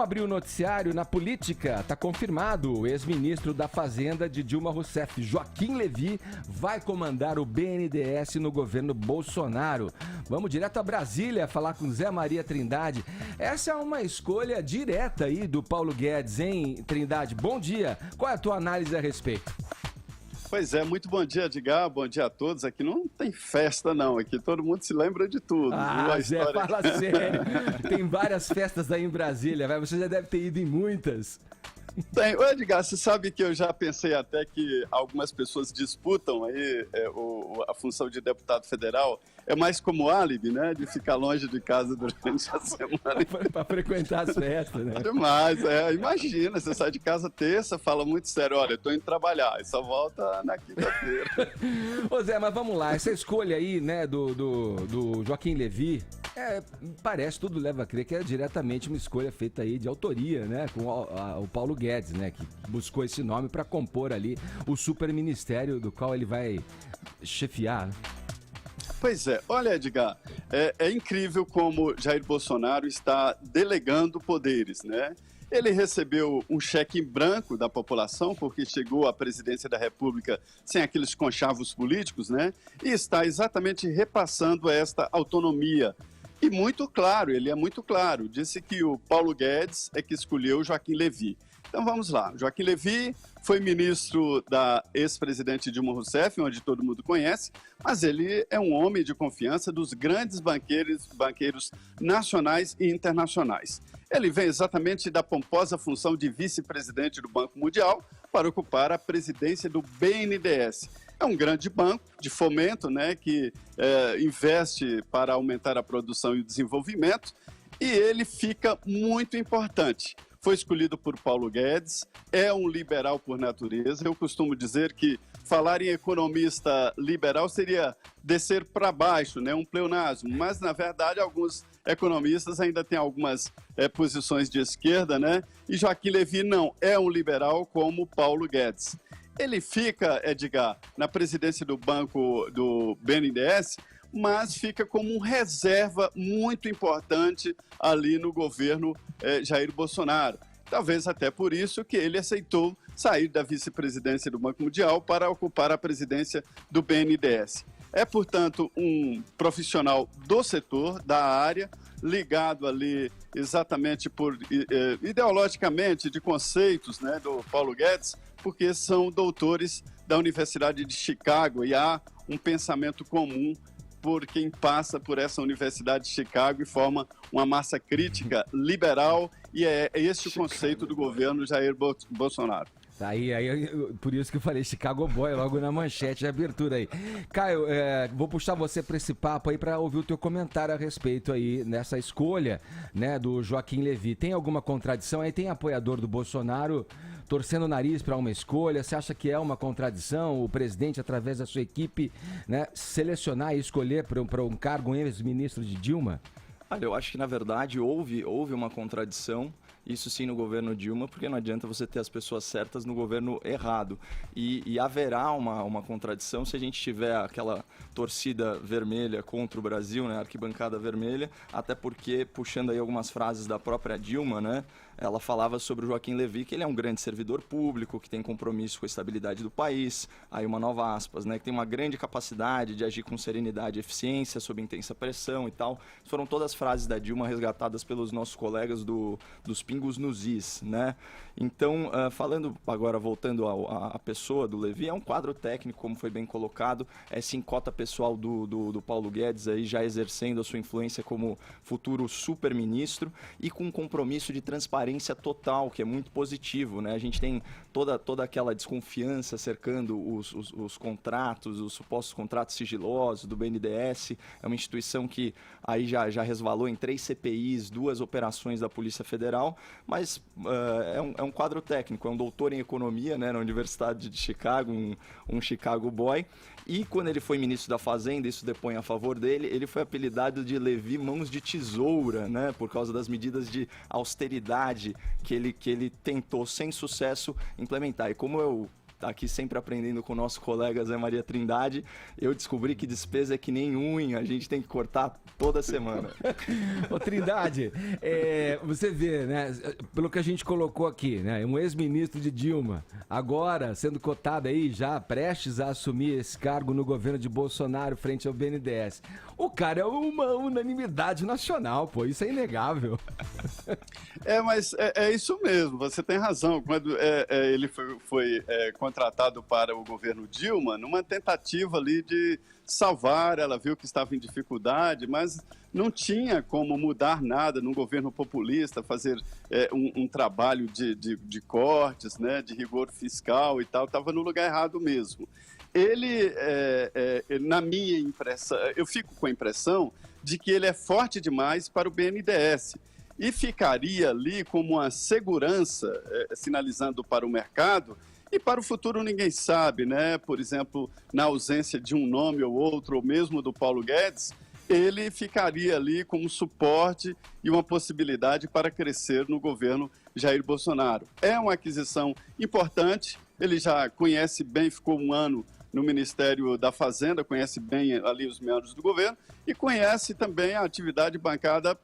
Vamos abrir o noticiário na política. Está confirmado, o ex-ministro da Fazenda de Dilma Rousseff, Joaquim Levy, vai comandar o BNDES no governo Bolsonaro. Vamos direto a Brasília falar com Zé Maria Trindade. Essa é uma escolha direta aí do Paulo Guedes, hein, Trindade? Bom dia. Qual é a tua análise a respeito? Pois é, muito bom dia, Edgar, bom dia a todos. Aqui não tem festa, não. Aqui todo mundo se lembra de tudo. Zé, fala sério. Tem várias festas aí em Brasília, vai. Você já deve ter ido em muitas. Tem. Ô, Edgar, você sabe que eu já pensei até que algumas pessoas disputam aí a função de deputado federal. É mais como álibi, né? De ficar longe de casa durante a semana. Para frequentar as festas, né? Demais, imagina, você sai de casa terça, fala muito sério, olha, eu tô indo trabalhar, e só volta na quinta-feira. Ô Zé, mas vamos lá, essa escolha aí, né, do Joaquim Levy, parece, tudo leva a crer que é diretamente uma escolha feita aí de autoria, né, com o Paulo Guedes, né, que buscou esse nome para compor ali o superministério do qual ele vai chefiar, né? Pois é, olha, Edgar, é incrível como Jair Bolsonaro está delegando poderes, né? Ele recebeu um cheque em branco da população, porque chegou à presidência da República sem aqueles conchavos políticos, né? E está exatamente repassando esta autonomia. E muito claro, ele é muito claro, disse que o Paulo Guedes é que escolheu Joaquim Levy. Então vamos lá, Joaquim Levy foi ministro da ex-presidente Dilma Rousseff, onde todo mundo conhece, mas ele é um homem de confiança dos grandes banqueiros nacionais e internacionais. Ele vem exatamente da pomposa função de vice-presidente do Banco Mundial para ocupar a presidência do BNDES. É um grande banco de fomento, né, que investe para aumentar a produção e o desenvolvimento, e ele fica muito importante. Foi escolhido por Paulo Guedes, é um liberal por natureza. Eu costumo dizer que falar em economista liberal seria descer para baixo, né? Um pleonasmo. Mas, na verdade, alguns economistas ainda têm algumas posições de esquerda, né? E Joaquim Levy não é um liberal como Paulo Guedes. Ele fica, Edgar, na presidência do banco do BNDES, mas fica como um reserva muito importante ali no governo Jair Bolsonaro. Talvez até por isso que ele aceitou sair da vice-presidência do Banco Mundial para ocupar a presidência do BNDES. É, portanto, um profissional do setor, da área, ligado ali exatamente ideologicamente de conceitos, né, do Paulo Guedes, porque são doutores da Universidade de Chicago e há um pensamento comum por quem passa por essa Universidade de Chicago e forma uma massa crítica liberal, e é esse o conceito do governo Jair Bolsonaro. Aí, por isso que eu falei Chicago Boy logo na manchete de abertura aí. Caio, vou puxar você para esse papo aí para ouvir o teu comentário a respeito aí nessa escolha, né, do Joaquim Levy. Tem alguma contradição aí? Tem apoiador do Bolsonaro torcendo o nariz para uma escolha? Você acha que é uma contradição o presidente, através da sua equipe, né, selecionar e escolher para um cargo um ex-ministro de Dilma? Olha, eu acho que, na verdade, houve uma contradição, isso sim, no governo Dilma, porque não adianta você ter as pessoas certas no governo errado. E haverá uma contradição se a gente tiver aquela torcida vermelha contra o Brasil, né, arquibancada vermelha, até porque, puxando aí algumas frases da própria Dilma, né, ela falava sobre o Joaquim Levy, que ele é um grande servidor público, que tem compromisso com a estabilidade do país, aí uma nova aspas, né, que tem uma grande capacidade de agir com serenidade e eficiência, sob intensa pressão e tal. Foram todas frases da Dilma resgatadas pelos nossos colegas dos Pingos nos Is, né? Então, falando agora, voltando à pessoa do Levy, é um quadro técnico, como foi bem colocado, é sim cota pessoal do Paulo Guedes, aí já exercendo a sua influência como futuro super-ministro e com um compromisso de transparência total, que é muito positivo, né? A gente tem toda aquela desconfiança cercando os contratos, os supostos contratos sigilosos do BNDES. É uma instituição que aí já resvalou em 3 CPIs, 2 operações da Polícia Federal, mas é um quadro técnico, é um doutor em economia, né, na Universidade de Chicago, um Chicago Boy. E quando ele foi ministro da Fazenda, isso depõe a favor dele, ele foi apelidado de Levy Mãos de Tesoura, né, por causa das medidas de austeridade que ele tentou, sem sucesso, implementar. E como eu aqui sempre aprendendo com o nosso colega Zé Maria Trindade, eu descobri que despesa é que nem unha, a gente tem que cortar toda semana. Ô Trindade, você vê, né, pelo que a gente colocou aqui, né, um ex-ministro de Dilma, agora sendo cotado aí, já prestes a assumir esse cargo no governo de Bolsonaro frente ao BNDES. O cara é uma unanimidade nacional, pô, isso é inegável. Mas é isso mesmo, você tem razão. Quando ele foi contratado para o governo Dilma, numa tentativa ali de salvar, ela viu que estava em dificuldade, mas não tinha como mudar nada num governo populista, fazer um trabalho de cortes, né, de rigor fiscal e tal, estava no lugar errado mesmo. Ele, na minha impressão, eu fico com a impressão de que ele é forte demais para o BNDES e ficaria ali como uma segurança, sinalizando para o mercado, e para o futuro ninguém sabe, né? Por exemplo, na ausência de um nome ou outro, ou mesmo do Paulo Guedes, ele ficaria ali como suporte e uma possibilidade para crescer no governo Jair Bolsonaro. É uma aquisição importante, ele já conhece bem, ficou um ano no Ministério da Fazenda, conhece bem ali os meandros do governo e conhece também a atividade bancada,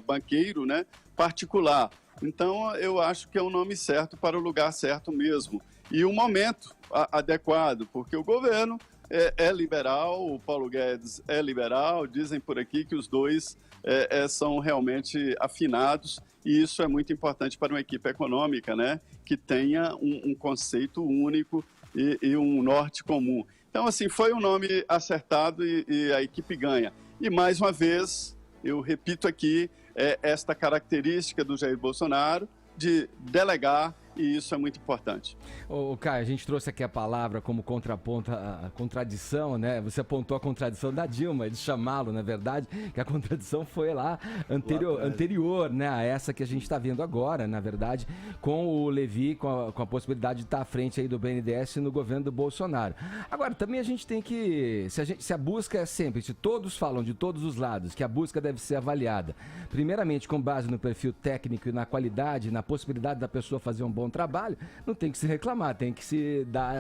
banqueiro, né, particular. Então, eu acho que é o nome certo para o lugar certo mesmo. E o momento adequado, porque o governo é liberal, o Paulo Guedes é liberal, dizem por aqui que os dois são realmente afinados, e isso é muito importante para uma equipe econômica, né, que tenha um conceito único e um norte comum. Então, assim, foi um nome acertado e a equipe ganha. E, mais uma vez, eu repito aqui, esta característica do Jair Bolsonaro de delegar, e isso é muito importante. Ô, Caio, a gente trouxe aqui a palavra como contraponto à contradição, né? Você apontou a contradição da Dilma, de chamá-lo, na verdade, que a contradição foi lá anterior, né, a essa que a gente está vendo agora, na verdade, com o Levi, com a possibilidade de estar à frente aí do BNDES no governo do Bolsonaro. Agora, também a gente tem que, se a busca é sempre, se todos falam de todos os lados, que a busca deve ser avaliada, primeiramente com base no perfil técnico e na qualidade, na possibilidade da pessoa fazer um bom trabalho, não tem que se reclamar, tem que se dar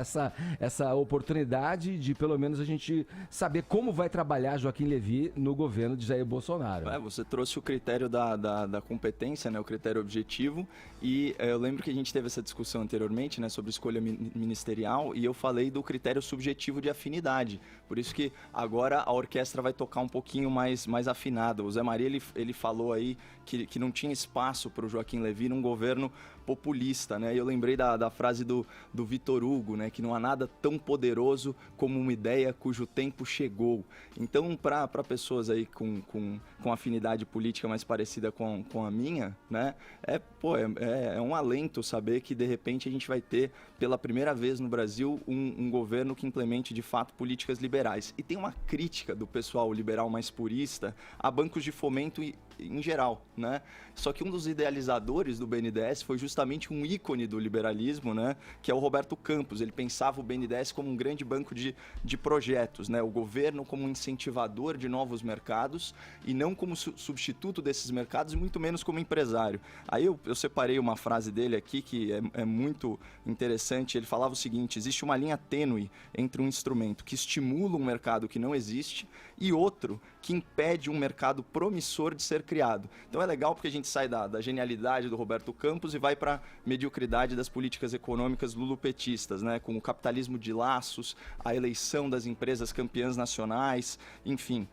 essa oportunidade de pelo menos a gente saber como vai trabalhar Joaquim Levy no governo de Jair Bolsonaro. Você trouxe o critério da competência, né, o critério objetivo, e eu lembro que a gente teve essa discussão anteriormente, né, sobre escolha ministerial, e eu falei do critério subjetivo de afinidade, por isso que agora a orquestra vai tocar um pouquinho mais afinada. O Zé Maria, ele falou aí que não tinha espaço para o Joaquim Levy num governo populista, né? E eu lembrei da frase do Vitor Hugo, né? Que não há nada tão poderoso como uma ideia cujo tempo chegou. Então, para pessoas aí com afinidade política mais parecida com a minha, né? É um alento saber que, de repente, a gente vai ter, pela primeira vez no Brasil, um governo que implemente, de fato, políticas liberais. E tem uma crítica do pessoal liberal mais purista a bancos de fomento em geral, né? Só que um dos idealizadores do BNDES foi justamente um ícone do liberalismo, né? Que é o Roberto Campos. Ele pensava o BNDES como um grande banco de projetos, né? O governo como um incentivador de novos mercados e não como substituto desses mercados, e muito menos como empresário. Aí eu separei uma frase dele aqui que é muito interessante. Ele falava o seguinte: existe uma linha tênue entre um instrumento que estimula um mercado que não existe e outro que impede um mercado promissor de ser criado. Então é legal porque a gente sai da genialidade do Roberto Campos e vai para a mediocridade das políticas econômicas lulopetistas, né? Com o capitalismo de laços, a eleição das empresas campeãs nacionais, enfim.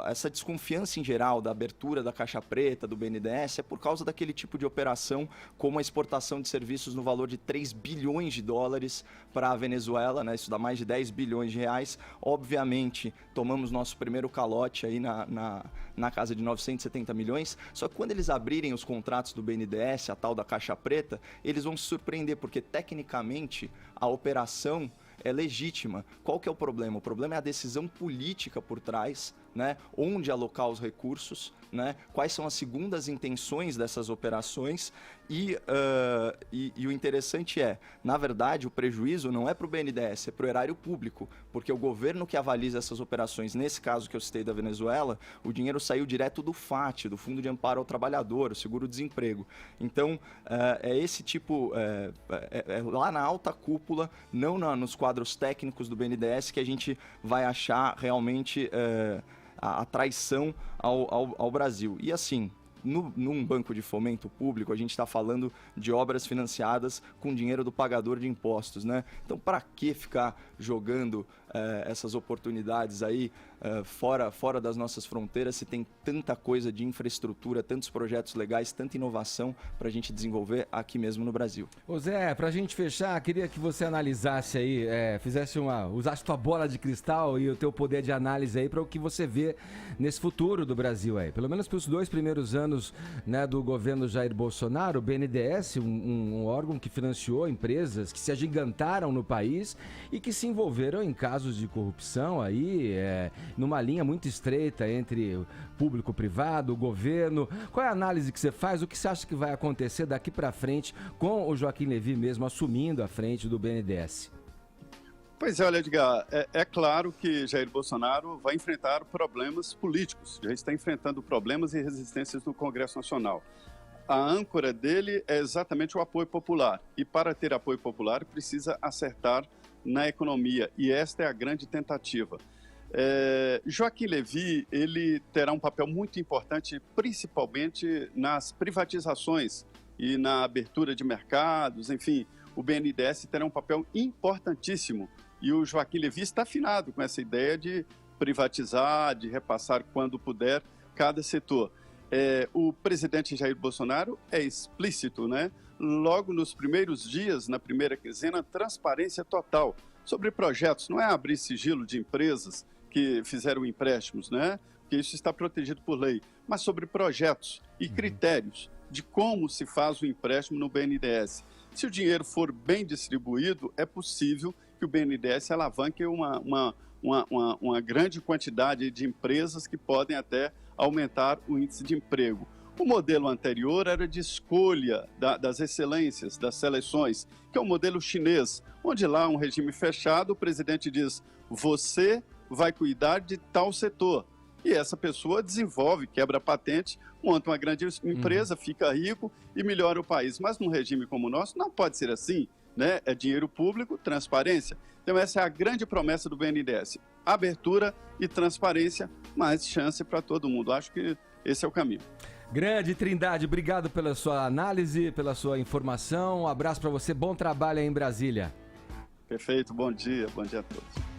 Essa desconfiança em geral da abertura da caixa preta, do BNDES, é por causa daquele tipo de operação como a exportação de serviços no valor de 3 bilhões de dólares para a Venezuela, né? Isso dá mais de 10 bilhões de reais. Obviamente, tomamos nosso primeiro calote aí na casa de 970 milhões, só que quando eles abrirem os contratos do BNDES, a tal da caixa preta, eles vão se surpreender, porque tecnicamente a operação é legítima. Qual que é o problema? O problema é a decisão política por trás, né? Onde alocar os recursos, né? Quais são as segundas intenções dessas operações e o interessante é, na verdade, o prejuízo não é para o BNDES, é para o erário público, porque o governo que avaliza essas operações, nesse caso que eu citei da Venezuela, o dinheiro saiu direto do FAT, do Fundo de Amparo ao Trabalhador, o seguro-desemprego. Então, é esse tipo, lá na alta cúpula, não nos quadros técnicos do BNDES, que a gente vai achar realmente a traição ao Brasil. E assim, num banco de fomento público, a gente está falando de obras financiadas com dinheiro do pagador de impostos, né? Então, para que ficar jogando essas oportunidades aí fora das nossas fronteiras, se tem tanta coisa de infraestrutura, tantos projetos legais, tanta inovação para a gente desenvolver aqui mesmo no Brasil. Ô Zé, para a gente fechar, queria que você analisasse aí, usasse tua bola de cristal e o teu poder de análise aí para o que você vê nesse futuro do Brasil aí. Pelo menos para os 2 primeiros anos, né, do governo Jair Bolsonaro, o BNDES, um órgão que financiou empresas que se agigantaram no país e que se envolveram em casos de corrupção aí, numa linha muito estreita entre o público, privado, o governo. Qual é a análise que você faz? O que você acha que vai acontecer daqui para frente com o Joaquim Levy mesmo assumindo a frente do BNDES? Pois é, olha, Edgar, é claro que Jair Bolsonaro vai enfrentar problemas políticos. Já está enfrentando problemas e resistências no Congresso Nacional. A âncora dele é exatamente o apoio popular. E para ter apoio popular, precisa acertar na economia. E esta é a grande tentativa. Joaquim Levy, ele terá um papel muito importante, principalmente nas privatizações e na abertura de mercados, enfim, o BNDES terá um papel importantíssimo. E o Joaquim Levy está afinado com essa ideia de privatizar, de repassar quando puder cada setor. O presidente Jair Bolsonaro é explícito, né? Logo nos primeiros dias, na primeira quinzena, transparência total sobre projetos. Não é abrir sigilo de empresas que fizeram empréstimos, né? Porque isso está protegido por lei, mas sobre projetos e critérios de como se faz o empréstimo no BNDES. Se o dinheiro for bem distribuído, é possível que o BNDES alavanque uma grande quantidade de empresas que podem até aumentar o índice de emprego. O modelo anterior era de escolha das excelências, das seleções, que é o modelo chinês, onde lá um regime fechado, o presidente diz, você vai cuidar de tal setor. E essa pessoa desenvolve, quebra a patente, monta uma grande empresa, fica rico e melhora o país. Mas num regime como o nosso, não pode ser assim, né? É dinheiro público, transparência. Então essa é a grande promessa do BNDES. Abertura e transparência, mais chance para todo mundo. Acho que esse é o caminho. Grande Trindade, obrigado pela sua análise, pela sua informação. Um abraço para você, bom trabalho aí em Brasília. Perfeito, bom dia a todos.